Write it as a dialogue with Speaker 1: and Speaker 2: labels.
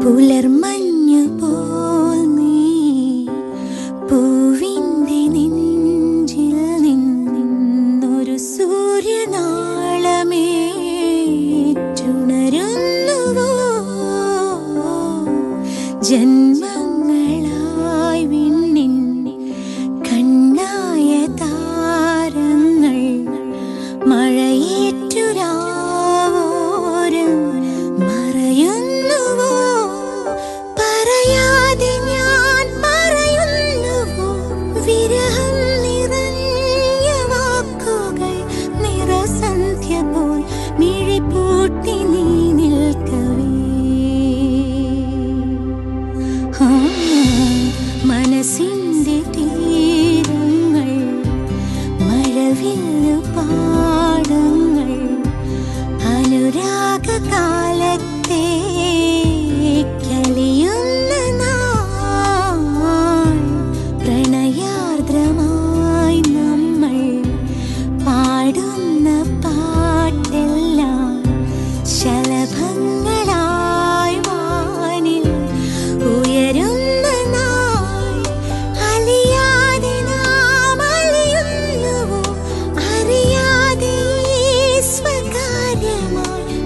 Speaker 1: പുലർമഞ്ഞു പോൽ നീ പൂവിൻ്റെ നെഞ്ചിൽ നിന്നൊരു സൂര്യനാളമേറ്റുണരുന്നുവോ ജന്മങ്ങളായി വിണ്ണിൻ കണ്ണായ താരങ്ങൾ മഴയേറ്റുരാവോരം മറയുന്നുവോ പറയാതെ ഞാൻ പറയുന്നുവോ വിരഹം നിറഞ്ഞ വാക്കുകൾ നിറസന്ധ്യ പോൽ മിഴിപൂട്ടി നീ നിൽക്കവേ മനസ്സിൻ്റെ തീരങ്ങൾ മഴവില്ലു പാടങ്ങൾ അനുരാഗകാലത്തെ കളിയുന്ന നാൾ പ്രണയാർദ്രമായി നമ്മൾ പാടുന്ന പാട്ടെല്ലാം ശലഭങ്ങളായി വാനിൽ ഉയരുന്ന നാൾ അലിയാതെ നാം അലിയുന്നുവോ അറിയാതെ സ്വകാര്യമായി